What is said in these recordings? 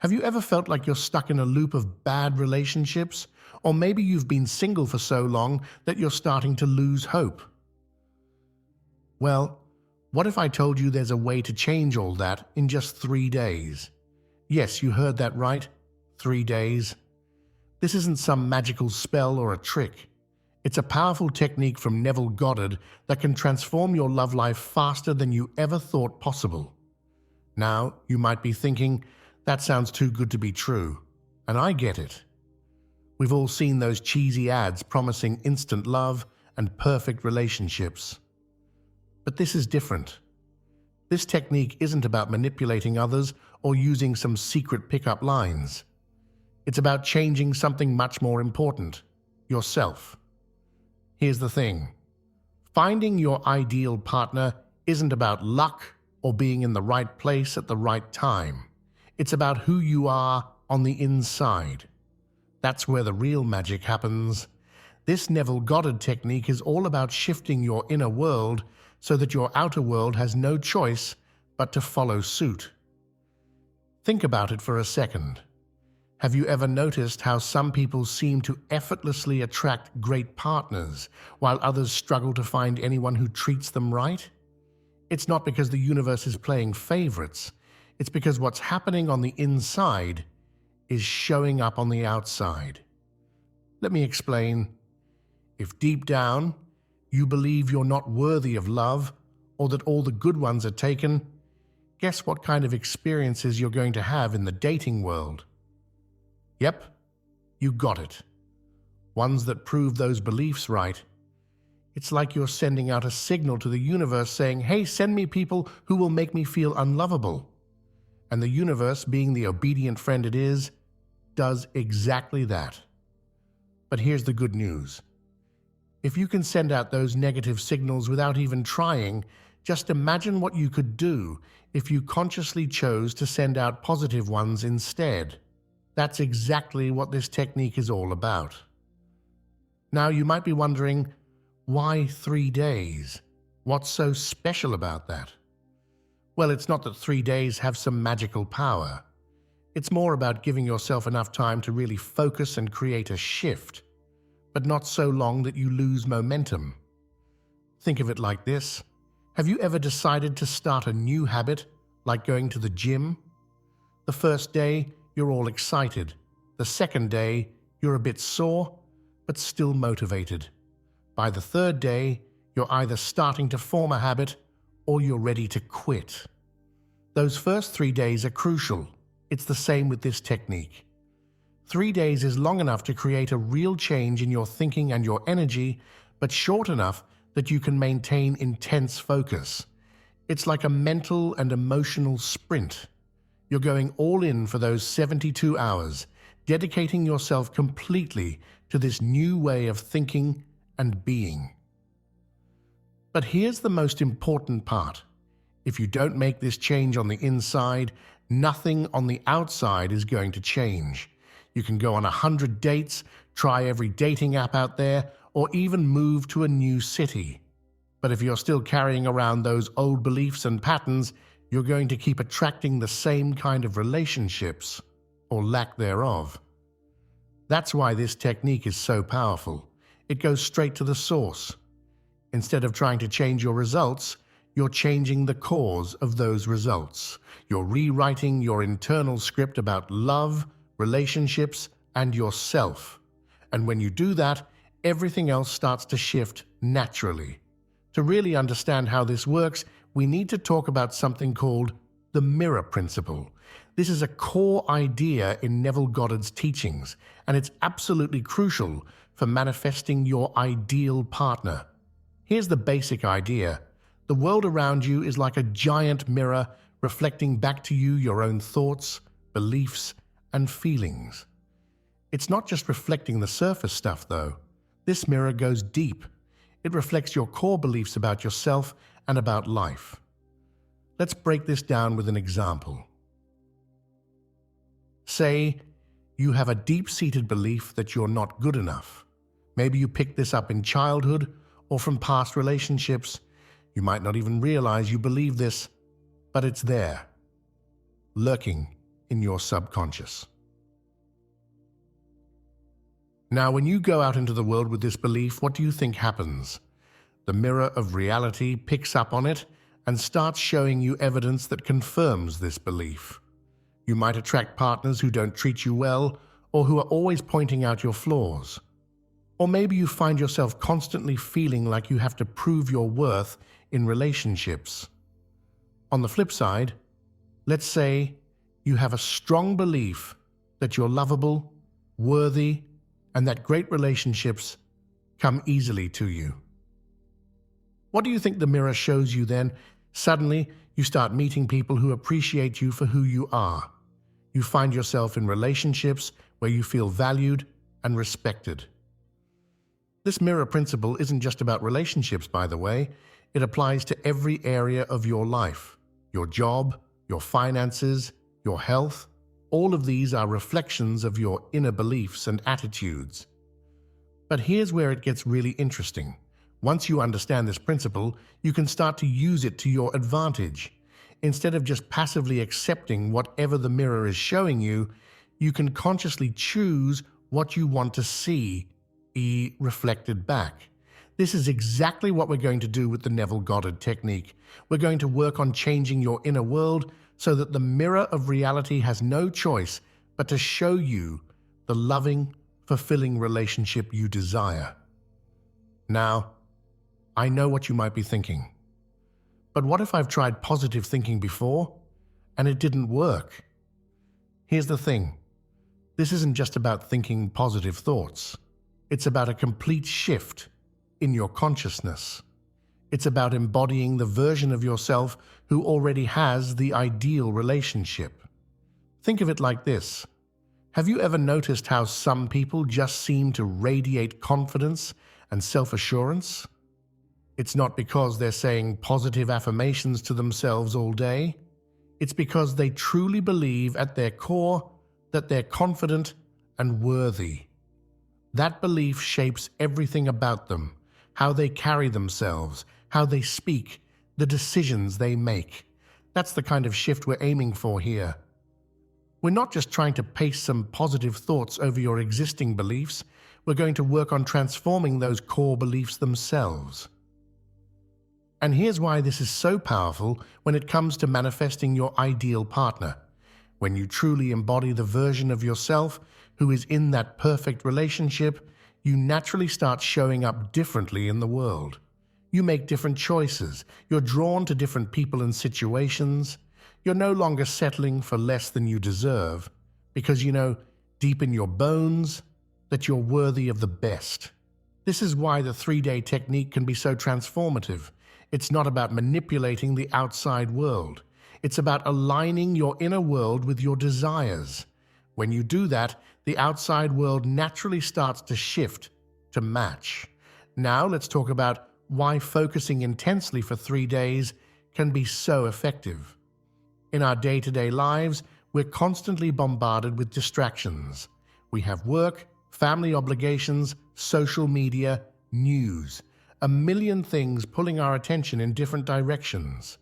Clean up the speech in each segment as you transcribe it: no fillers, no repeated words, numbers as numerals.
Have you ever felt like you're stuck in a loop of bad relationships? Or maybe you've been single for so long that you're starting to lose hope. Well, what if I told you there's a way to change all that in just 3 days? Yes, you heard that right. 3 days. This isn't some magical spell or a trick. It's a powerful technique from Neville Goddard that can transform your love life faster than you ever thought possible. Now, you might be thinking, that sounds too good to be true. And I get it. We've all seen those cheesy ads promising instant love and perfect relationships. But this is different. This technique isn't about manipulating others or using some secret pickup lines. It's about changing something much more important, yourself. Here's the thing. Finding your ideal partner isn't about luck or being in the right place at the right time. It's about who you are on the inside. That's where the real magic happens. This Neville Goddard technique is all about shifting your inner world so that your outer world has no choice but to follow suit. Think about it for a second. Have you ever noticed how some people seem to effortlessly attract great partners, while others struggle to find anyone who treats them right? It's not because the universe is playing favorites. It's because what's happening on the inside is showing up on the outside. Let me explain. If deep down you believe you're not worthy of love, or that all the good ones are taken, guess what kind of experiences you're going to have in the dating world? Yep, you got it. Ones that prove those beliefs right. It's like you're sending out a signal to the universe saying, hey, send me people who will make me feel unlovable. And the universe, being the obedient friend it is, does exactly that. But here's the good news. If you can send out those negative signals without even trying, just imagine what you could do if you consciously chose to send out positive ones instead. That's exactly what this technique is all about. Now you might be wondering, why 3 days? What's so special about that? Well, it's not that 3 days have some magical power. It's more about giving yourself enough time to really focus and create a shift, but not so long that you lose momentum. Think of it like this. Have you ever decided to start a new habit, like going to the gym? The first day, you're all excited. The second day, you're a bit sore, but still motivated. By the third day, you're either starting to form a habit or you're ready to quit. Those first 3 days are crucial. It's the same with this technique. 3 days is long enough to create a real change in your thinking and your energy, but short enough that you can maintain intense focus. It's like a mental and emotional sprint. You're going all in for those 72 hours, dedicating yourself completely to this new way of thinking and being. But here's the most important part. If you don't make this change on the inside, nothing on the outside is going to change. You can go on 100 dates, try every dating app out there, or even move to a new city. But if you're still carrying around those old beliefs and patterns, you're going to keep attracting the same kind of relationships, or lack thereof. That's why this technique is so powerful. It goes straight to the source. Instead of trying to change your results, you're changing the cause of those results. You're rewriting your internal script about love, relationships, and yourself. And when you do that, everything else starts to shift naturally. To really understand how this works, we need to talk about something called the mirror principle. This is a core idea in Neville Goddard's teachings, and it's absolutely crucial for manifesting your ideal partner. Here's the basic idea. The world around you is like a giant mirror reflecting back to you your own thoughts, beliefs, and feelings. It's not just reflecting the surface stuff, though. This mirror goes deep. It reflects your core beliefs about yourself and about life. Let's break this down with an example. Say you have a deep-seated belief that you're not good enough. Maybe you picked this up in childhood or from past relationships. You might not even realize you believe this, but it's there, lurking in your subconscious. Now, when you go out into the world with this belief, what do you think happens? The mirror of reality picks up on it and starts showing you evidence that confirms this belief. You might attract partners who don't treat you well or who are always pointing out your flaws. Or maybe you find yourself constantly feeling like you have to prove your worth in relationships. On the flip side, let's say you have a strong belief that you're lovable, worthy, and that great relationships come easily to you. What do you think the mirror shows you then? Suddenly, you start meeting people who appreciate you for who you are. You find yourself in relationships where you feel valued and respected. This mirror principle isn't just about relationships, by the way. It applies to every area of your life. Your job, your finances, your health. All of these are reflections of your inner beliefs and attitudes. But here's where it gets really interesting. Once you understand this principle, you can start to use it to your advantage. Instead of just passively accepting whatever the mirror is showing you, you can consciously choose what you want to see reflected back. This is exactly what we're going to do with the Neville Goddard technique. We're going to work on changing your inner world so that the mirror of reality has no choice but to show you the loving, fulfilling relationship you desire. Now, I know what you might be thinking. But what if I've tried positive thinking before and it didn't work? Here's the thing. This isn't just about thinking positive thoughts. It's about a complete shift in your consciousness. It's about embodying the version of yourself who already has the ideal relationship. Think of it like this. Have you ever noticed how some people just seem to radiate confidence and self-assurance? It's not because they're saying positive affirmations to themselves all day. It's because they truly believe at their core that they're confident and worthy. That belief shapes everything about them, how they carry themselves, how they speak, the decisions they make. That's the kind of shift we're aiming for here. We're not just trying to paste some positive thoughts over your existing beliefs. We're going to work on transforming those core beliefs themselves. And here's why this is so powerful when it comes to manifesting your ideal partner. When you truly embody the version of yourself who is in that perfect relationship, you naturally start showing up differently in the world. You make different choices. You're drawn to different people and situations. You're no longer settling for less than you deserve because you know deep in your bones that you're worthy of the best. This is why the 3-day technique can be so transformative. It's not about manipulating the outside world. It's about aligning your inner world with your desires. When you do that, the outside world naturally starts to shift to match. Now let's talk about why focusing intensely for 3 days can be so effective. In our day-to-day lives, we're constantly bombarded with distractions. We have work, family obligations, social media, news, a million things pulling our attention in different directions.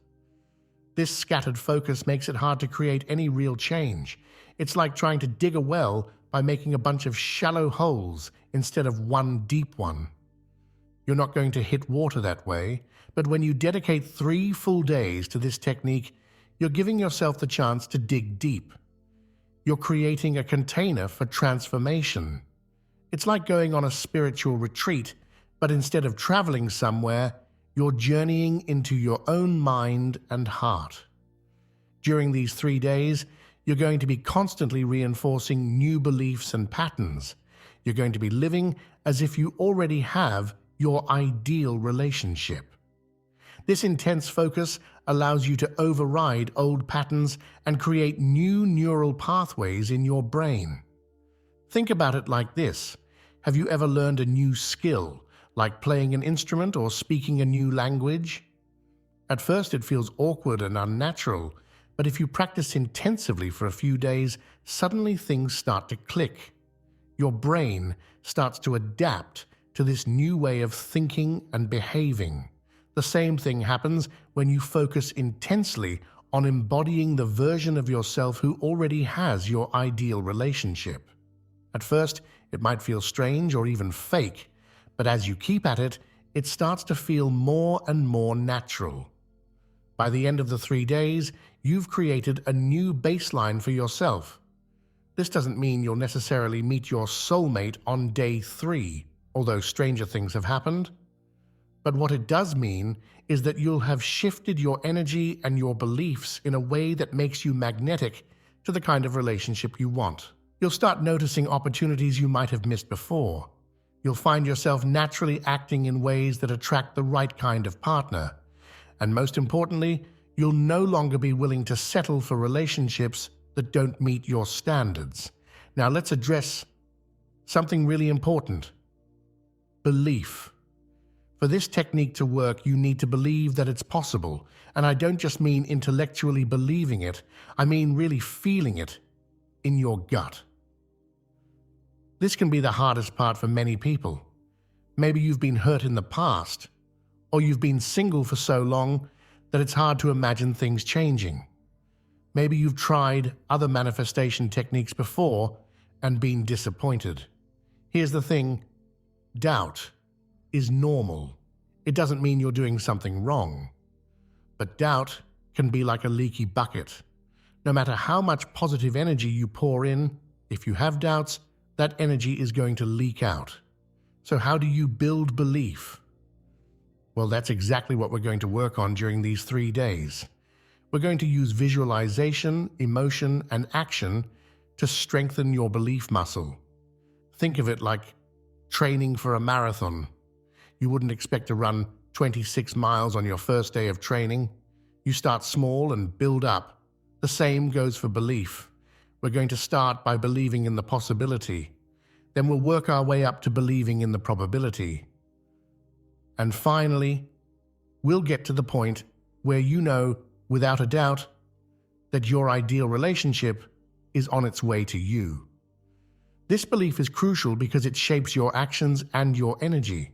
This scattered focus makes it hard to create any real change. It's like trying to dig a well by making a bunch of shallow holes instead of one deep one. You're not going to hit water that way, but when you dedicate 3 full days to this technique, you're giving yourself the chance to dig deep. You're creating a container for transformation. It's like going on a spiritual retreat, but instead of traveling somewhere, you're journeying into your own mind and heart. During these 3 days, you're going to be constantly reinforcing new beliefs and patterns. You're going to be living as if you already have your ideal relationship. This intense focus allows you to override old patterns and create new neural pathways in your brain. Think about it like this. Have you ever learned a new skill, like playing an instrument or speaking a new language? At first it feels awkward and unnatural, but if you practice intensively for a few days, suddenly things start to click. Your brain starts to adapt to this new way of thinking and behaving. The same thing happens when you focus intensely on embodying the version of yourself who already has your ideal relationship. At first, it might feel strange or even fake, but as you keep at it, it starts to feel more and more natural. By the end of the 3 days, you've created a new baseline for yourself. This doesn't mean you'll necessarily meet your soulmate on day 3, although stranger things have happened. But what it does mean is that you'll have shifted your energy and your beliefs in a way that makes you magnetic to the kind of relationship you want. You'll start noticing opportunities you might have missed before. You'll find yourself naturally acting in ways that attract the right kind of partner. And most importantly, you'll no longer be willing to settle for relationships that don't meet your standards. Now let's address something really important: belief. For this technique to work, you need to believe that it's possible. And I don't just mean intellectually believing it, I mean really feeling it in your gut. This can be the hardest part for many people. Maybe you've been hurt in the past, or you've been single for so long that it's hard to imagine things changing. Maybe you've tried other manifestation techniques before and been disappointed. Here's the thing: doubt is normal. It doesn't mean you're doing something wrong. But doubt can be like a leaky bucket. No matter how much positive energy you pour in, if you have doubts, that energy is going to leak out. So how do you build belief? Well, that's exactly what we're going to work on during these 3 days. We're going to use visualization, emotion, and action to strengthen your belief muscle. Think of it like training for a marathon. You wouldn't expect to run 26 miles on your first day of training. You start small and build up. The same goes for belief. We're going to start by believing in the possibility. Then we'll work our way up to believing in the probability. And finally, we'll get to the point where you know, without a doubt, that your ideal relationship is on its way to you. This belief is crucial because it shapes your actions and your energy.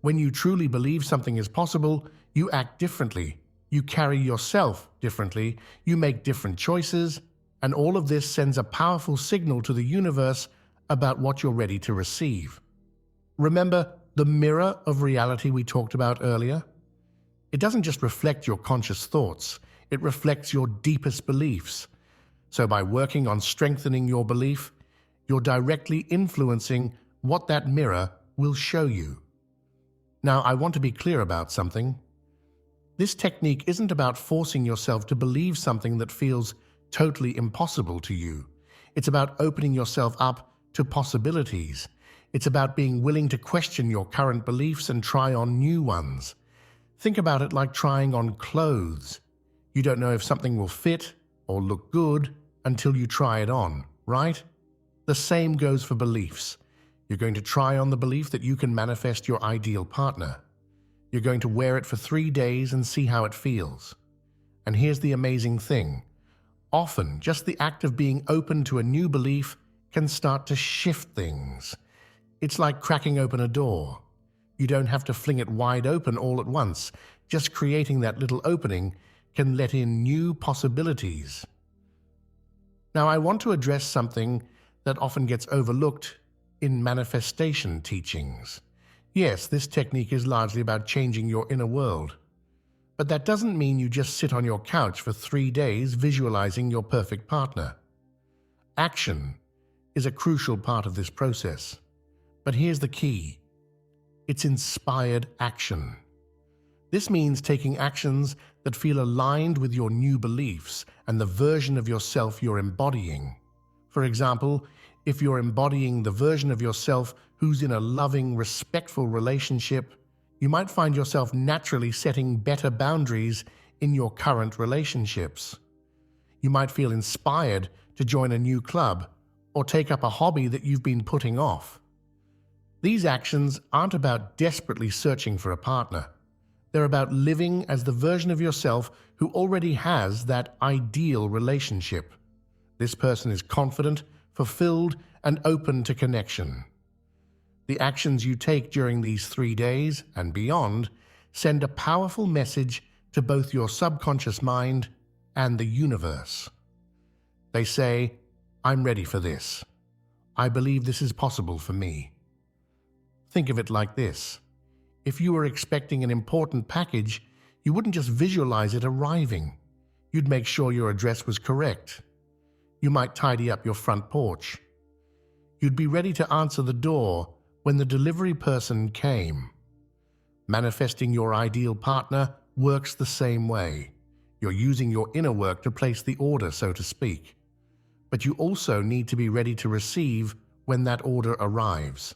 When you truly believe something is possible, you act differently. You carry yourself differently. You make different choices. And all of this sends a powerful signal to the universe about what you're ready to receive. Remember the mirror of reality we talked about earlier? It doesn't just reflect your conscious thoughts, it reflects your deepest beliefs. So by working on strengthening your belief, you're directly influencing what that mirror will show you. Now, I want to be clear about something. This technique isn't about forcing yourself to believe something that feels totally impossible to you. It's about opening yourself up to possibilities. It's about being willing to question your current beliefs and try on new ones. Think about it like trying on clothes. You don't know if something will fit or look good until you try it on, right? The same goes for beliefs. You're going to try on the belief that you can manifest your ideal partner. You're going to wear it for 3 days and see how it feels. And here's the amazing thing. Often, just the act of being open to a new belief can start to shift things. It's like cracking open a door. You don't have to fling it wide open all at once. Just creating that little opening can let in new possibilities. Now, I want to address something that often gets overlooked in manifestation teachings. Yes, this technique is largely about changing your inner world. But that doesn't mean you just sit on your couch for 3 days visualizing your perfect partner. Action is a crucial part of this process. But here's the key. It's inspired action. This means taking actions that feel aligned with your new beliefs and the version of yourself you're embodying. For example, if you're embodying the version of yourself who's in a loving, respectful relationship, you might find yourself naturally setting better boundaries in your current relationships. You might feel inspired to join a new club or take up a hobby that you've been putting off. These actions aren't about desperately searching for a partner. They're about living as the version of yourself who already has that ideal relationship. This person is confident, fulfilled, and open to connection. The actions you take during these 3 days and beyond send a powerful message to both your subconscious mind and the universe. They say, "I'm ready for this. I believe this is possible for me." Think of it like this. If you were expecting an important package, you wouldn't just visualize it arriving. You'd make sure your address was correct. You might tidy up your front porch. You'd be ready to answer the door when the delivery person came. Manifesting your ideal partner works the same way. You're using your inner work to place the order, so to speak. But you also need to be ready to receive when that order arrives.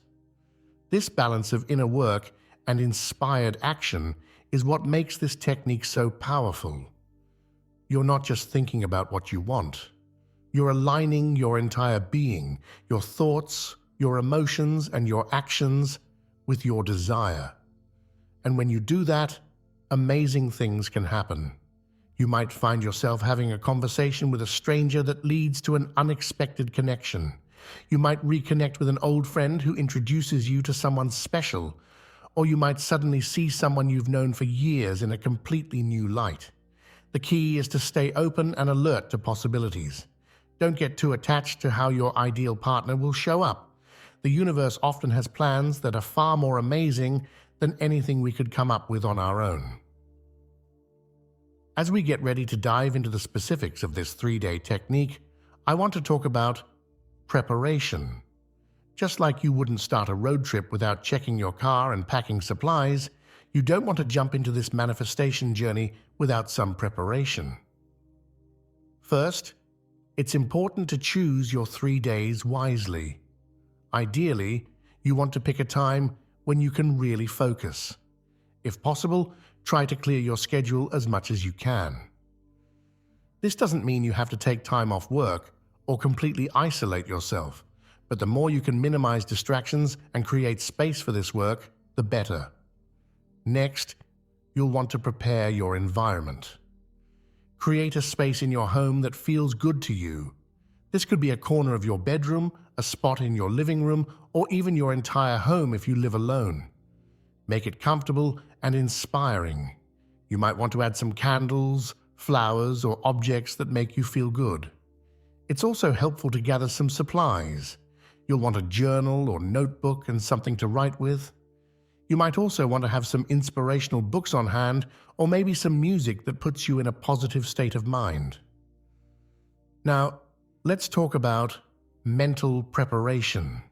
This balance of inner work and inspired action is what makes this technique so powerful. You're not just thinking about what you want. You're aligning your entire being, your thoughts, your emotions, and your actions with your desire. And when you do that, amazing things can happen. You might find yourself having a conversation with a stranger that leads to an unexpected connection. You might reconnect with an old friend who introduces you to someone special, or you might suddenly see someone you've known for years in a completely new light. The key is to stay open and alert to possibilities. Don't get too attached to how your ideal partner will show up. The universe often has plans that are far more amazing than anything we could come up with on our own. As we get ready to dive into the specifics of this 3-day technique, I want to talk about preparation. Just like you wouldn't start a road trip without checking your car and packing supplies, you don't want to jump into this manifestation journey without some preparation. First, it's important to choose your 3 days wisely. Ideally, you want to pick a time when you can really focus. If possible, try to clear your schedule as much as you can. This doesn't mean you have to take time off work or completely isolate yourself, but the more you can minimize distractions and create space for this work, the better. Next, you'll want to prepare your environment. Create a space in your home that feels good to you. This could be a corner of your bedroom, a spot in your living room, or even your entire home if you live alone. Make it comfortable and inspiring. You might want to add some candles, flowers, or objects that make you feel good. It's also helpful to gather some supplies. You'll want a journal or notebook and something to write with. You might also want to have some inspirational books on hand, or maybe some music that puts you in a positive state of mind. Now, let's talk about mental preparation.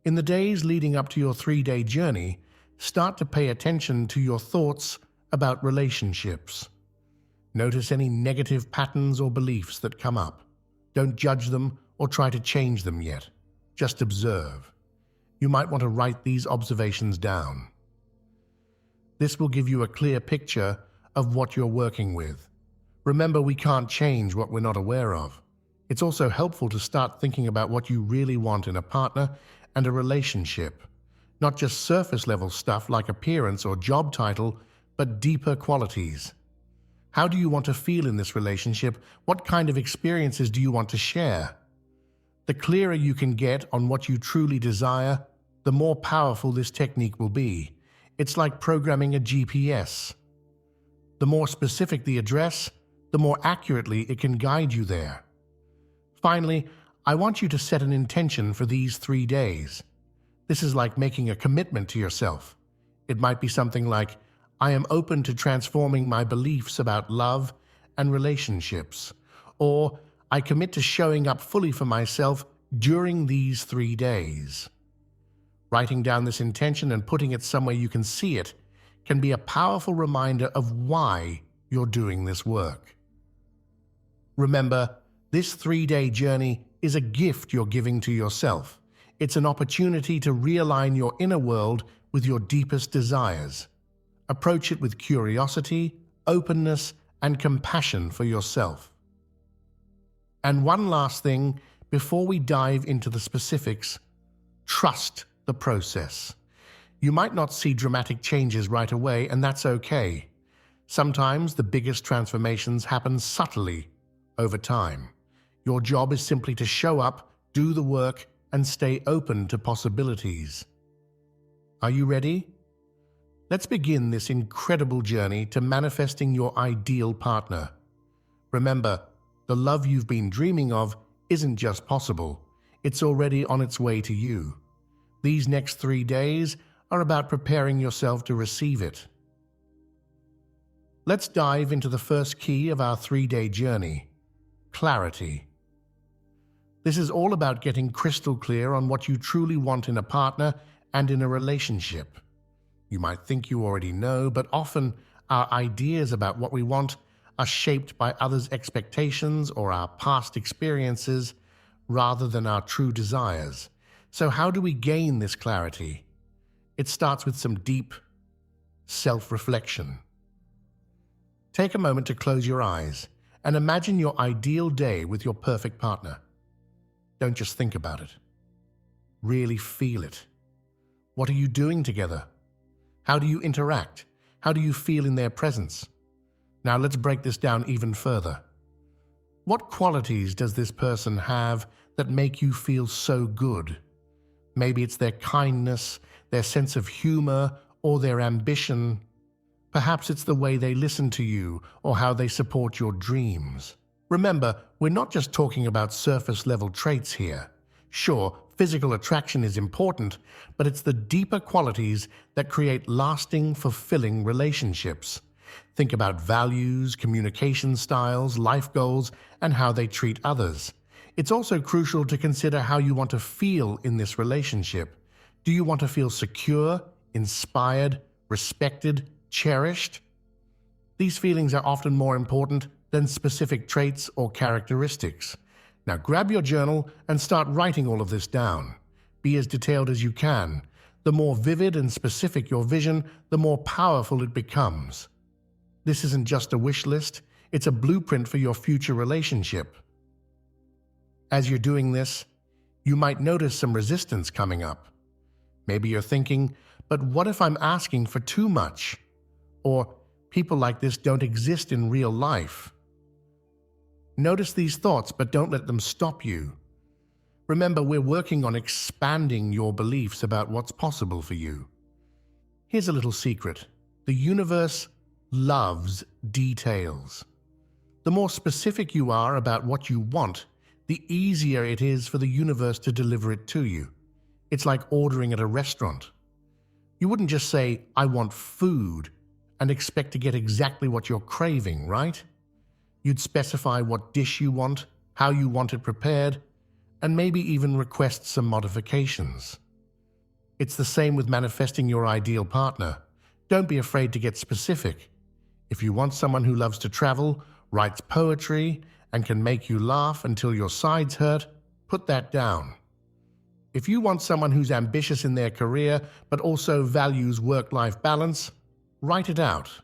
In the days leading up to your 3-day journey, start to pay attention to your thoughts about relationships. Notice any negative patterns or beliefs that come up. Don't judge them or try to change them yet. Just observe. You might want to write these observations down. This will give you a clear picture of what you're working with. Remember, we can't change what we're not aware of. It's also helpful to start thinking about what you really want in a partner and a relationship. Not just surface-level stuff like appearance or job title, but deeper qualities. How do you want to feel in this relationship? What kind of experiences do you want to share? The clearer you can get on what you truly desire, the more powerful this technique will be. It's like programming a GPS. The more specific the address, the more accurately it can guide you there. Finally, I want you to set an intention for these 3 days. This is like making a commitment to yourself. It might be something like, I am open to transforming my beliefs about love and relationships, or I commit to showing up fully for myself during these 3 days. Writing down this intention and putting it somewhere you can see it can be a powerful reminder of why you're doing this work. Remember, this 3-day journey is a gift you're giving to yourself. It's an opportunity to realign your inner world with your deepest desires. Approach it with curiosity, openness, and compassion for yourself. And one last thing, before we dive into the specifics, trust the process. You might not see dramatic changes right away, and that's okay. Sometimes the biggest transformations happen subtly over time. Your job is simply to show up, do the work, and stay open to possibilities. Are you ready? Let's begin this incredible journey to manifesting your ideal partner. Remember, the love you've been dreaming of isn't just possible, it's already on its way to you. These next 3 days are about preparing yourself to receive it. Let's dive into the first key of our 3-day journey: clarity. This is all about getting crystal clear on what you truly want in a partner and in a relationship. You might think you already know, but often our ideas about what we want are shaped by others' expectations or our past experiences rather than our true desires. So how do we gain this clarity? It starts with some deep self-reflection. Take a moment to close your eyes and imagine your ideal day with your perfect partner. Don't just think about it. Really feel it. What are you doing together? How do you interact? How do you feel in their presence? Now let's break this down even further. What qualities does this person have that make you feel so good? Maybe it's their kindness, their sense of humor, or their ambition. Perhaps it's the way they listen to you or how they support your dreams. Remember, we're not just talking about surface-level traits here. Sure, physical attraction is important, but it's the deeper qualities that create lasting, fulfilling relationships. Think about values, communication styles, life goals, and how they treat others. It's also crucial to consider how you want to feel in this relationship. Do you want to feel secure, inspired, respected, cherished? These feelings are often more important than specific traits or characteristics. Now grab your journal and start writing all of this down. Be as detailed as you can. The more vivid and specific your vision, the more powerful it becomes. This isn't just a wish list, it's a blueprint for your future relationship. As you're doing this, you might notice some resistance coming up. Maybe you're thinking, but what if I'm asking for too much? Or, people like this don't exist in real life. Notice these thoughts, but don't let them stop you. Remember, we're working on expanding your beliefs about what's possible for you. Here's a little secret. The universe loves details. The more specific you are about what you want, the easier it is for the universe to deliver it to you. It's like ordering at a restaurant. You wouldn't just say, "I want food," and expect to get exactly what you're craving, right? You'd specify what dish you want, how you want it prepared, and maybe even request some modifications. It's the same with manifesting your ideal partner. Don't be afraid to get specific. If you want someone who loves to travel, writes poetry, and can make you laugh until your sides hurt, put that down. If you want someone who's ambitious in their career but also values work-life balance, write it out.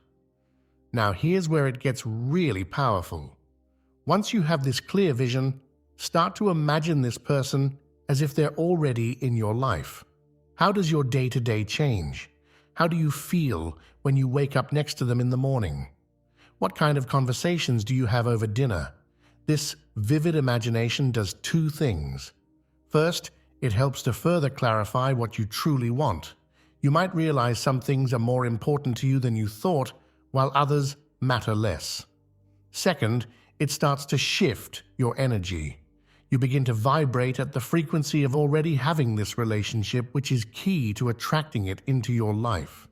Now here's where it gets really powerful. Once you have this clear vision, start to imagine this person as if they're already in your life. How does your day-to-day change? How do you feel when you wake up next to them in the morning? What kind of conversations do you have over dinner? This vivid imagination does 2 things. First, it helps to further clarify what you truly want. You might realize some things are more important to you than you thought, while others matter less. Second, it starts to shift your energy. You begin to vibrate at the frequency of already having this relationship, which is key to attracting it into your life.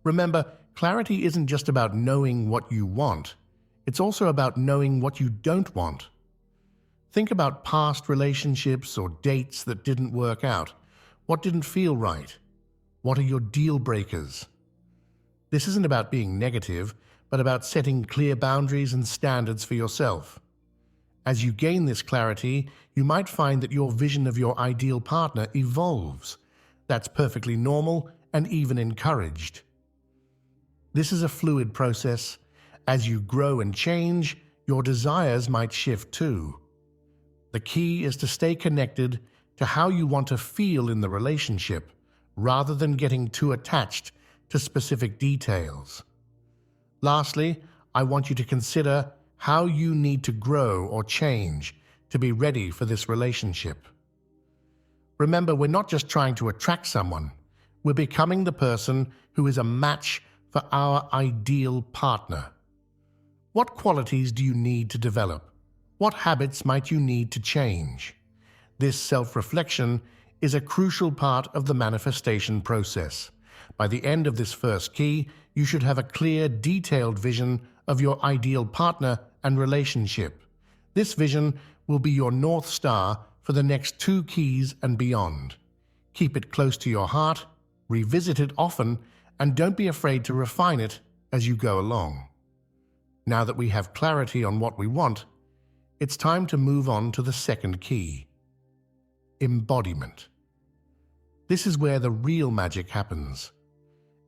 Remember, clarity isn't just about knowing what you want. It's also about knowing what you don't want. Think about past relationships or dates that didn't work out. What didn't feel right? What are your deal breakers? This isn't about being negative, but about setting clear boundaries and standards for yourself. As you gain this clarity, you might find that your vision of your ideal partner evolves. That's perfectly normal and even encouraged. This is a fluid process. As you grow and change, your desires might shift too. The key is to stay connected to how you want to feel in the relationship, rather than getting too attached to specific details. Lastly, I want you to consider how you need to grow or change to be ready for this relationship. Remember, we're not just trying to attract someone, we're becoming the person who is a match for our ideal partner. What qualities do you need to develop? What habits might you need to change? This self-reflection is a crucial part of the manifestation process. By the end of this first key, you should have a clear, detailed vision of your ideal partner and relationship. This vision will be your North Star for the next 2 keys and beyond. Keep it close to your heart, revisit it often, and don't be afraid to refine it as you go along. Now that we have clarity on what we want, it's time to move on to the second key: embodiment. This is where the real magic happens.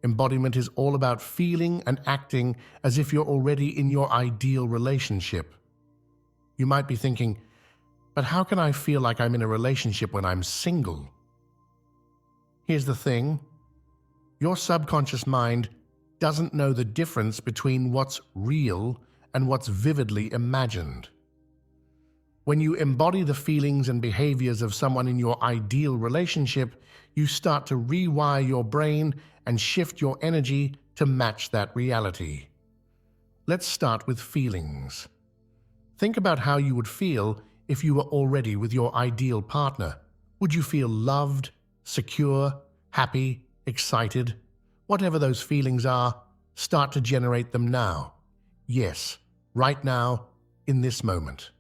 Embodiment is all about feeling and acting as if you're already in your ideal relationship. You might be thinking, but how can I feel like I'm in a relationship when I'm single? Here's the thing. Your subconscious mind doesn't know the difference between what's real and what's vividly imagined. When you embody the feelings and behaviors of someone in your ideal relationship, you start to rewire your brain and shift your energy to match that reality. Let's start with feelings. Think about how you would feel if you were already with your ideal partner. Would you feel loved, secure, happy, excited? Whatever those feelings are, start to generate them now. Yes, right now, in this moment.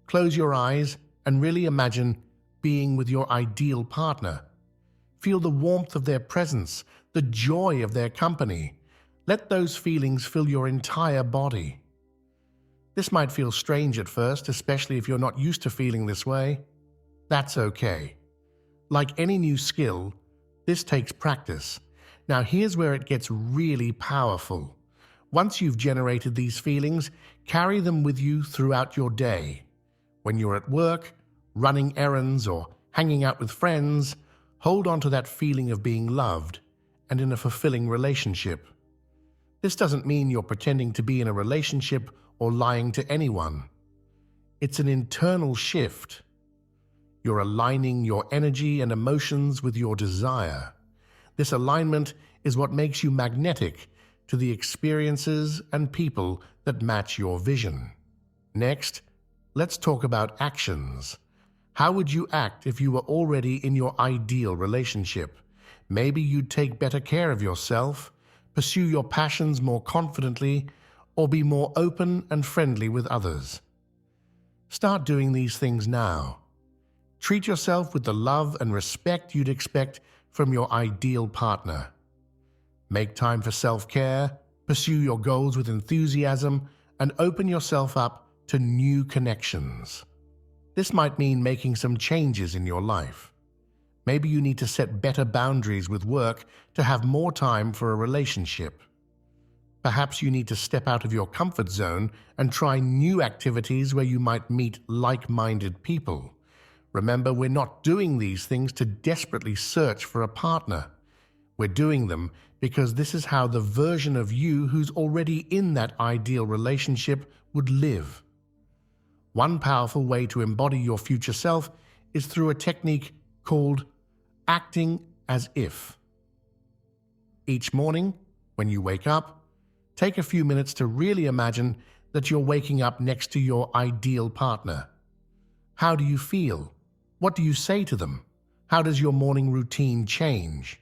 Close your eyes and really imagine being with your ideal partner. Feel the warmth of their presence, the joy of their company. Let those feelings fill your entire body. This might feel strange at first, especially if you're not used to feeling this way. That's okay. Like any new skill, this takes practice. Now here's where it gets really powerful. Once you've generated these feelings, carry them with you throughout your day. When you're at work, running errands, or hanging out with friends, hold on to that feeling of being loved and in a fulfilling relationship. This doesn't mean you're pretending to be in a relationship or lying to anyone. It's an internal shift. You're aligning your energy and emotions with your desire. This alignment is what makes you magnetic to the experiences and people that match your vision. Next, let's talk about actions. How would you act if you were already in your ideal relationship? Maybe you'd take better care of yourself, pursue your passions more confidently, or be more open and friendly with others. Start doing these things now. Treat yourself with the love and respect you'd expect from your ideal partner. Make time for self-care, pursue your goals with enthusiasm, and open yourself up to new connections. This might mean making some changes in your life. Maybe you need to set better boundaries with work to have more time for a relationship. Perhaps you need to step out of your comfort zone and try new activities where you might meet like-minded people. Remember, we're not doing these things to desperately search for a partner. We're doing them because this is how the version of you who's already in that ideal relationship would live. One powerful way to embody your future self is through a technique called acting as if. Each morning, when you wake up, take a few minutes to really imagine that you're waking up next to your ideal partner. How do you feel? What do you say to them? How does your morning routine change?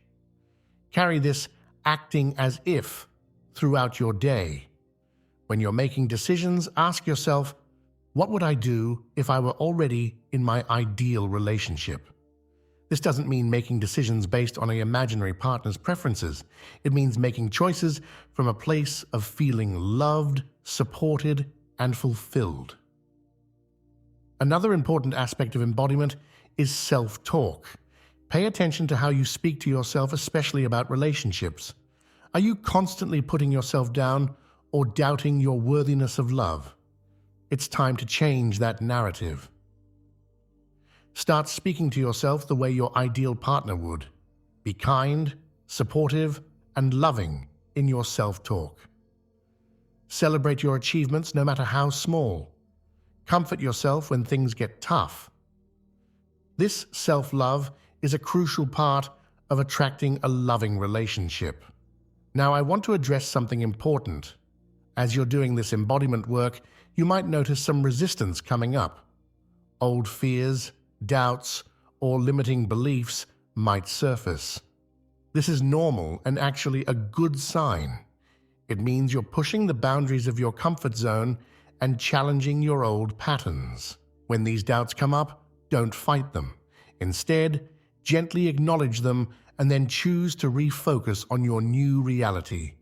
Carry this acting as if throughout your day. When you're making decisions, ask yourself, what would I do if I were already in my ideal relationship? This doesn't mean making decisions based on an imaginary partner's preferences. It means making choices from a place of feeling loved, supported, and fulfilled. Another important aspect of embodiment is self-talk. Pay attention to how you speak to yourself, especially about relationships. Are you constantly putting yourself down or doubting your worthiness of love? It's time to change that narrative. Start speaking to yourself the way your ideal partner would. Be kind, supportive, and loving in your self-talk. Celebrate your achievements no matter how small. Comfort yourself when things get tough. This self-love is a crucial part of attracting a loving relationship. Now, I want to address something important. As you're doing this embodiment work, you might notice some resistance coming up. Old fears, doubts, or limiting beliefs might surface. This is normal and actually a good sign. It means you're pushing the boundaries of your comfort zone and challenging your old patterns. When these doubts come up, don't fight them. Instead, gently acknowledge them and then choose to refocus on your new reality.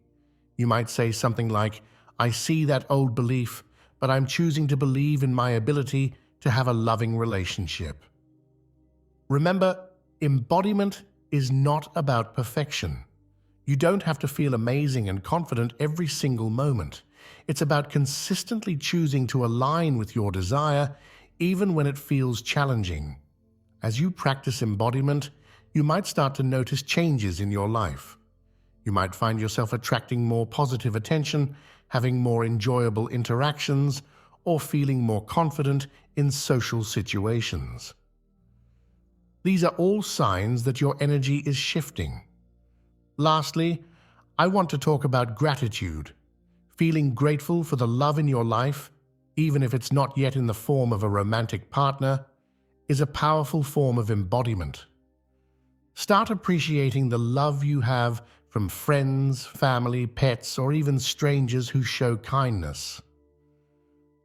You might say something like, "I see that old belief, but I'm choosing to believe in my ability to have a loving relationship." Remember, embodiment is not about perfection. You don't have to feel amazing and confident every single moment. It's about consistently choosing to align with your desire, even when it feels challenging. As you practice embodiment, you might start to notice changes in your life. You might find yourself attracting more positive attention, having more enjoyable interactions, or feeling more confident in social situations. These are all signs that your energy is shifting. Lastly, I want to talk about gratitude. Feeling grateful for the love in your life, even if it's not yet in the form of a romantic partner, is a powerful form of embodiment. Start appreciating the love you have from friends, family, pets, or even strangers who show kindness.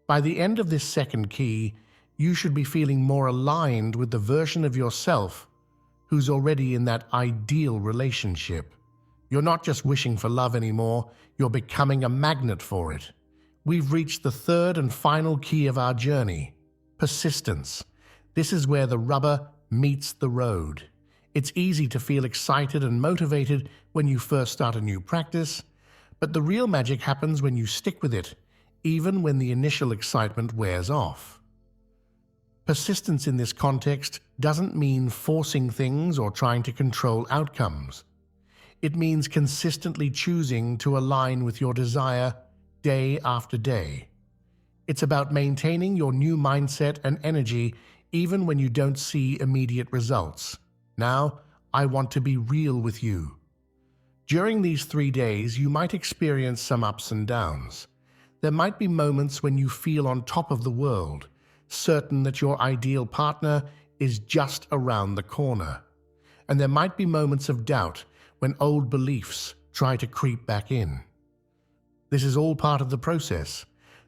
By the end of this second key, you should be feeling more aligned with the version of yourself who's already in that ideal relationship. You're not just wishing for love anymore, you're becoming a magnet for it. We've reached the third and final key of our journey: persistence. This is where the rubber meets the road. It's easy to feel excited and motivated when you first start a new practice, but the real magic happens when you stick with it, even when the initial excitement wears off. Persistence in this context doesn't mean forcing things or trying to control outcomes. It means consistently choosing to align with your desire day after day. It's about maintaining your new mindset and energy even when you don't see immediate results. Now, I want to be real with you. During these 3 days, you might experience some ups and downs. There might be moments when you feel on top of the world, certain that your ideal partner is just around the corner. And there might be moments of doubt when old beliefs try to creep back in. This is all part of the process.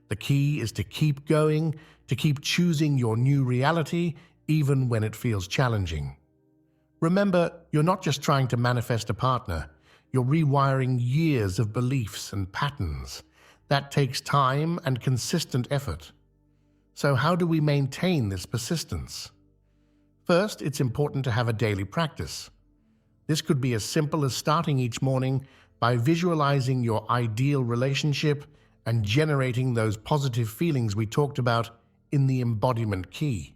The key is to keep going, to keep choosing your new reality, even when it feels challenging. Remember, you're not just trying to manifest a partner, you're rewiring years of beliefs and patterns. That takes time and consistent effort. So how do we maintain this persistence? First, it's important to have a daily practice. This could be as simple as starting each morning by visualizing your ideal relationship and generating those positive feelings we talked about in the embodiment key.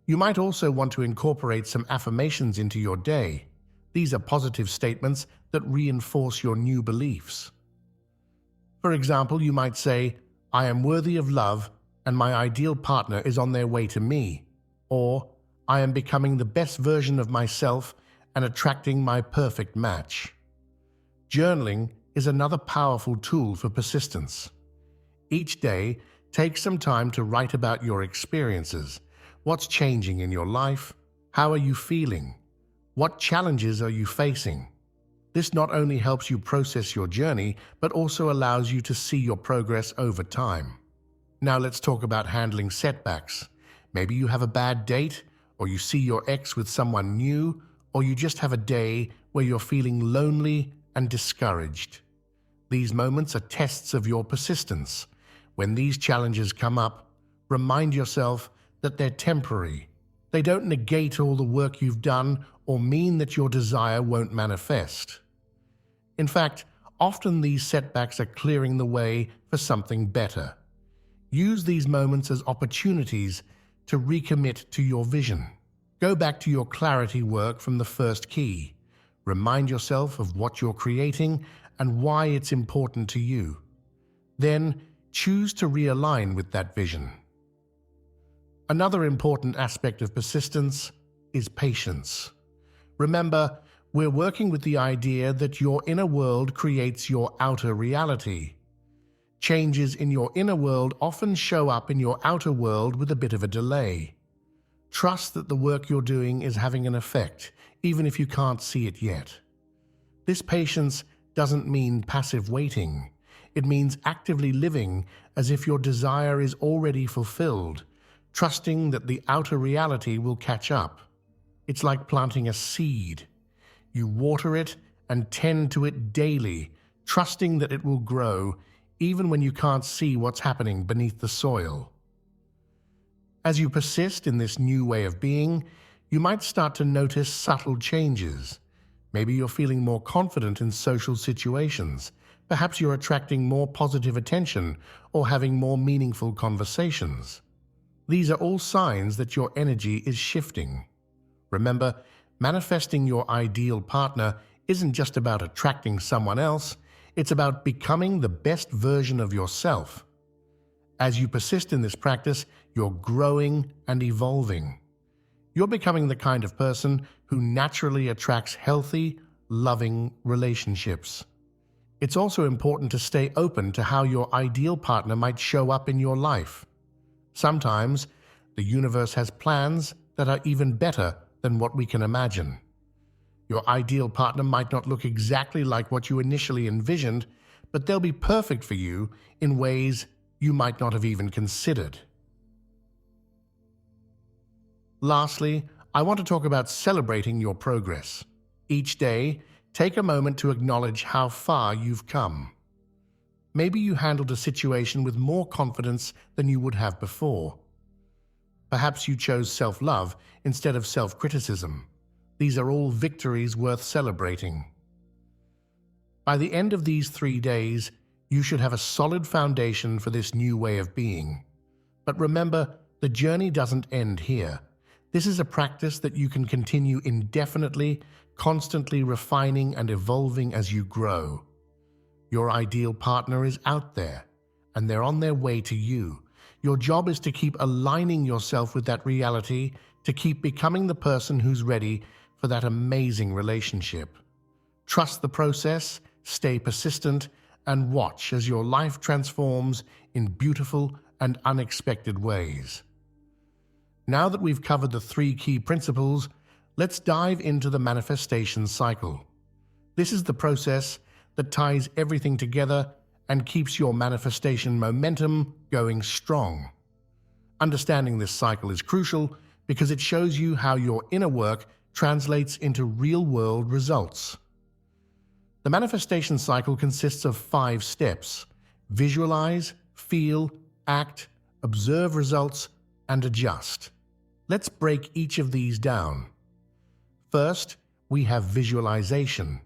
You might also want to incorporate some affirmations into your day. These are positive statements that reinforce your new beliefs. For example, you might say, "I am worthy of love and my ideal partner is on their way to me," or "I am becoming the best version of myself and attracting my perfect match." Journaling is another powerful tool for persistence. Each day, take some time to write about your experiences. What's changing in your life? How are you feeling? What challenges are you facing? This not only helps you process your journey, but also allows you to see your progress over time. Now let's talk about handling setbacks. Maybe you have a bad date, or you see your ex with someone new, or you just have a day where you're feeling lonely and discouraged. These moments are tests of your persistence. When these challenges come up, remind yourself that they're temporary. They don't negate all the work you've done or mean that your desire won't manifest. In fact, often these setbacks are clearing the way for something better. Use these moments as opportunities to recommit to your vision. Go back to your clarity work from the first key. Remind yourself of what you're creating and why it's important to you. Then choose to realign with that vision. Another important aspect of persistence is patience. Remember, we're working with the idea that your inner world creates your outer reality. Changes in your inner world often show up in your outer world with a bit of a delay. Trust that the work you're doing is having an effect, even if you can't see it yet. This patience doesn't mean passive waiting. It means actively living as if your desire is already fulfilled, trusting that the outer reality will catch up. It's like planting a seed. You water it and tend to it daily, trusting that it will grow, even when you can't see what's happening beneath the soil. As you persist in this new way of being, you might start to notice subtle changes. Maybe you're feeling more confident in social situations. Perhaps you're attracting more positive attention or having more meaningful conversations. These are all signs that your energy is shifting. Remember, manifesting your ideal partner isn't just about attracting someone else, it's about becoming the best version of yourself. As you persist in this practice, you're growing and evolving. You're becoming the kind of person who naturally attracts healthy, loving relationships. It's also important to stay open to how your ideal partner might show up in your life. Sometimes, the universe has plans that are even better than what we can imagine. Your ideal partner might not look exactly like what you initially envisioned, but they'll be perfect for you in ways you might not have even considered. Lastly, I want to talk about celebrating your progress. Each day, take a moment to acknowledge how far you've come. Maybe you handled a situation with more confidence than you would have before. Perhaps you chose self-love instead of self-criticism. These are all victories worth celebrating. By the end of these 3 days, you should have a solid foundation for this new way of being. But remember, the journey doesn't end here. This is a practice that you can continue indefinitely, constantly refining and evolving as you grow. Your ideal partner is out there, and they're on their way to you. Your job is to keep aligning yourself with that reality, to keep becoming the person who's ready for that amazing relationship. Trust the process, stay persistent, and watch as your life transforms in beautiful and unexpected ways. Now that we've covered the 3 key principles, let's dive into the manifestation cycle. This is the process that ties everything together and keeps your manifestation momentum going strong. Understanding this cycle is crucial because it shows you how your inner work translates into real-world results. The manifestation cycle consists of 5 steps: visualize, feel, act, observe results, and adjust. Let's break each of these down. First, we have visualization.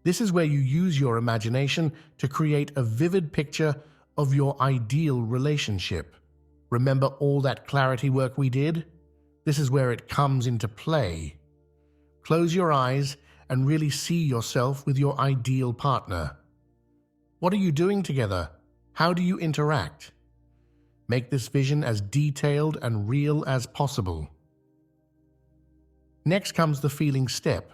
This is where you use your imagination to create a vivid picture of your ideal relationship. Remember all that clarity work we did? This is where it comes into play. Close your eyes and really see yourself with your ideal partner. What are you doing together? How do you interact? Make this vision as detailed and real as possible. Next comes the feeling step.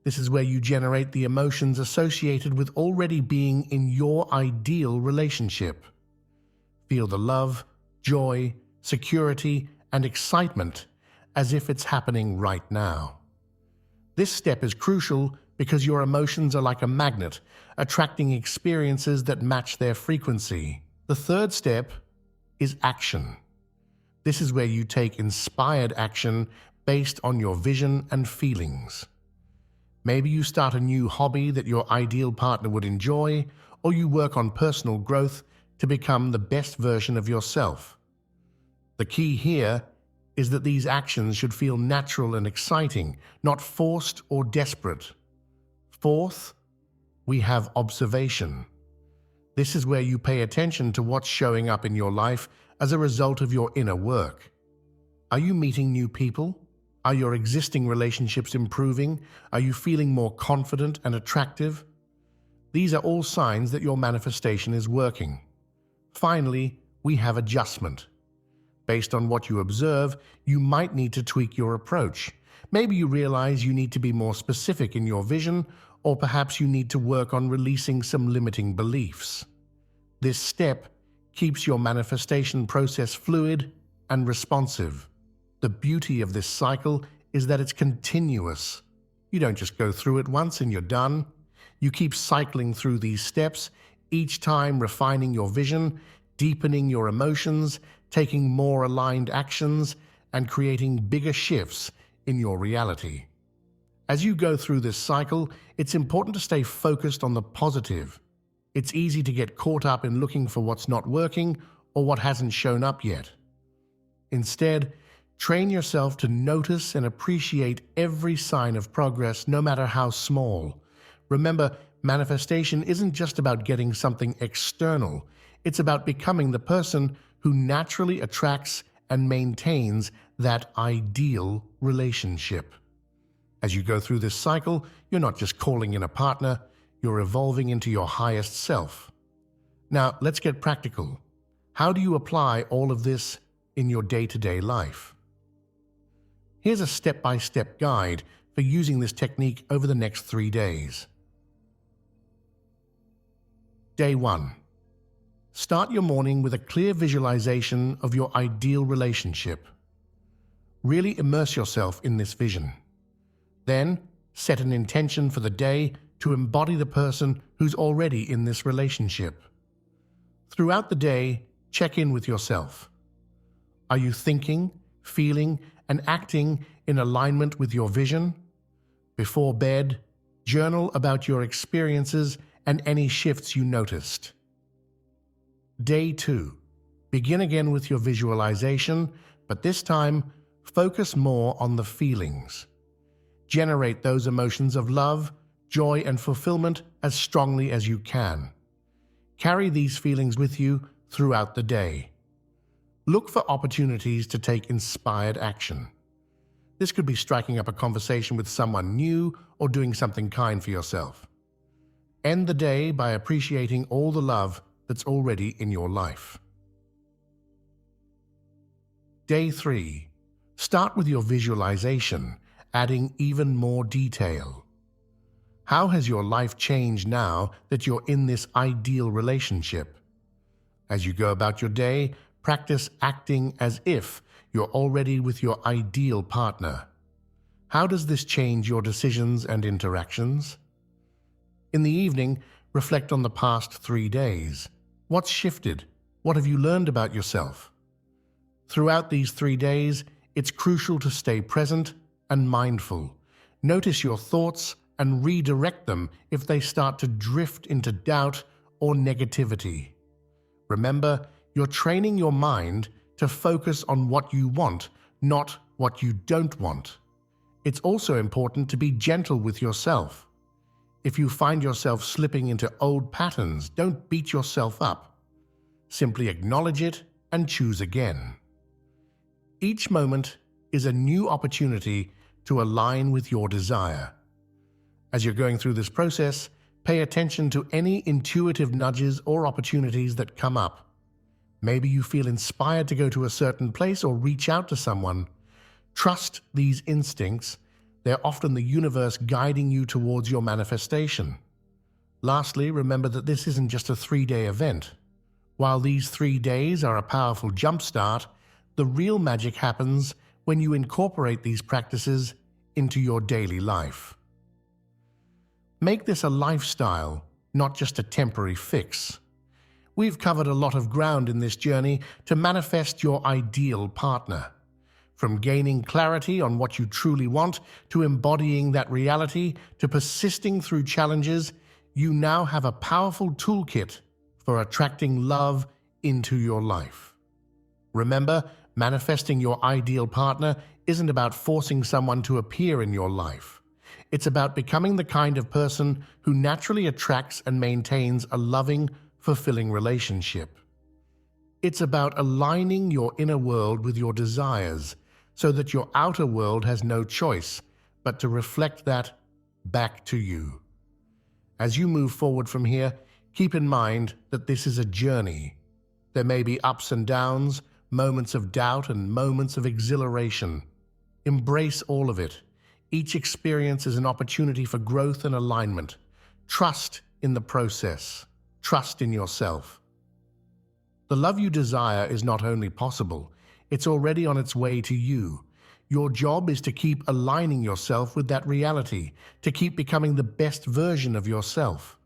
This is where you generate the emotions associated with already being in your ideal relationship. Feel the love, joy, security, and excitement as if it's happening right now. This step is crucial because your emotions are like a magnet, attracting experiences that match their frequency. The third step is action. This is where you take inspired action based on your vision and feelings. Maybe you start a new hobby that your ideal partner would enjoy, or you work on personal growth to become the best version of yourself. The key here is that these actions should feel natural and exciting, not forced or desperate. Fourth, we have observation. This is where you pay attention to what's showing up in your life as a result of your inner work. Are you meeting new people? Are your existing relationships improving? Are you feeling more confident and attractive? These are all signs that your manifestation is working. Finally, we have adjustment. Based on what you observe, you might need to tweak your approach. Maybe you realize you need to be more specific in your vision, or perhaps you need to work on releasing some limiting beliefs. This step keeps your manifestation process fluid and responsive. The beauty of this cycle is that it's continuous. You don't just go through it once and you're done. You keep cycling through these steps, each time refining your vision, deepening your emotions, taking more aligned actions, and creating bigger shifts in your reality. As you go through this cycle, it's important to stay focused on the positive. It's easy to get caught up in looking for what's not working or what hasn't shown up yet. Instead, train yourself to notice and appreciate every sign of progress, no matter how small. Remember, manifestation isn't just about getting something external. It's about becoming the person who naturally attracts and maintains that ideal relationship. As you go through this cycle, you're not just calling in a partner, you're evolving into your highest self. Now, let's get practical. How do you apply all of this in your day-to-day life? Here's a step-by-step guide for using this technique over the next 3 days. Day 1. Start your morning with a clear visualization of your ideal relationship. Really immerse yourself in this vision. Then, set an intention for the day to embody the person who's already in this relationship. Throughout the day, check in with yourself. Are you thinking, feeling, and acting in alignment with your vision? Before bed, journal about your experiences and any shifts you noticed. Day 2. Begin again with your visualization, but this time, focus more on the feelings. Generate those emotions of love, joy, and fulfillment as strongly as you can. Carry these feelings with you throughout the day. Look for opportunities to take inspired action. This could be striking up a conversation with someone new or doing something kind for yourself. End the day by appreciating all the love that's already in your life. Day 3. Start with your visualization, adding even more detail. How has your life changed now that you're in this ideal relationship? As you go about your day, practice acting as if you're already with your ideal partner. How does this change your decisions and interactions? In the evening, reflect on the past 3 days. What's shifted? What have you learned about yourself? Throughout these 3 days, it's crucial to stay present and mindful. Notice your thoughts and redirect them if they start to drift into doubt or negativity. Remember, you're training your mind to focus on what you want, not what you don't want. It's also important to be gentle with yourself. If you find yourself slipping into old patterns, don't beat yourself up. Simply acknowledge it and choose again. Each moment is a new opportunity to align with your desire. As you're going through this process, pay attention to any intuitive nudges or opportunities that come up. Maybe you feel inspired to go to a certain place or reach out to someone. Trust these instincts. They're often the universe guiding you towards your manifestation. Lastly, remember that this isn't just a 3-day event. While these 3 days are a powerful jumpstart, the real magic happens when you incorporate these practices into your daily life. Make this a lifestyle, not just a temporary fix. We've covered a lot of ground in this journey to manifest your ideal partner. From gaining clarity on what you truly want, to embodying that reality, to persisting through challenges, you now have a powerful toolkit for attracting love into your life. Remember, manifesting your ideal partner isn't about forcing someone to appear in your life. It's about becoming the kind of person who naturally attracts and maintains a loving, fulfilling relationship. It's about aligning your inner world with your desires so that your outer world has no choice but to reflect that back to you. As you move forward from here, keep in mind that this is a journey. There may be ups and downs, moments of doubt and moments of exhilaration. Embrace all of it. Each experience is an opportunity for growth and alignment. Trust in the process. Trust in yourself. The love you desire is not only possible, it's already on its way to you. Your job is to keep aligning yourself with that reality, to keep becoming the best version of yourself.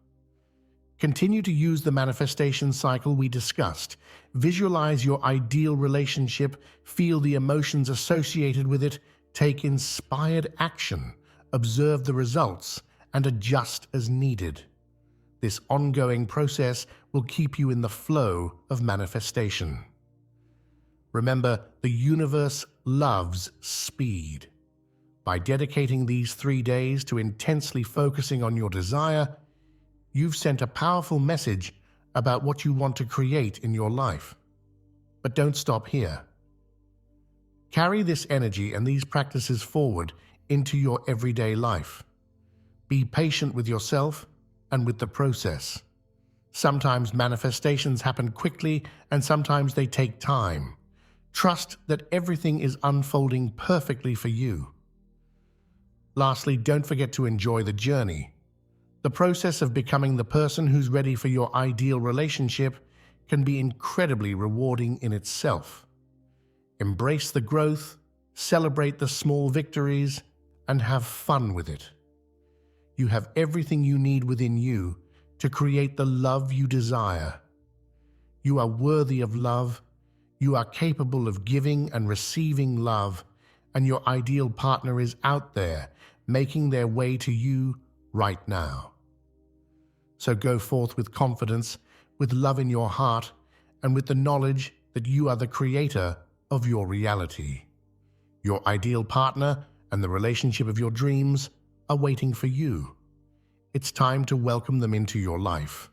Continue to use the manifestation cycle we discussed. Visualize your ideal relationship, feel the emotions associated with it, take inspired action, observe the results, and adjust as needed. This ongoing process will keep you in the flow of manifestation. Remember, the universe loves speed. By dedicating these 3 days to intensely focusing on your desire, you've sent a powerful message about what you want to create in your life. But don't stop here. Carry this energy and these practices forward into your everyday life. Be patient with yourself and with the process. Sometimes manifestations happen quickly and sometimes they take time. Trust that everything is unfolding perfectly for you. Lastly, don't forget to enjoy the journey. The process of becoming the person who's ready for your ideal relationship can be incredibly rewarding in itself. Embrace the growth, celebrate the small victories, and have fun with it. You have everything you need within you to create the love you desire. You are worthy of love, you are capable of giving and receiving love, and your ideal partner is out there making their way to you right now. So go forth with confidence, with love in your heart, and with the knowledge that you are the creator of your reality. Your ideal partner and the relationship of your dreams are waiting for you. It's time to welcome them into your life.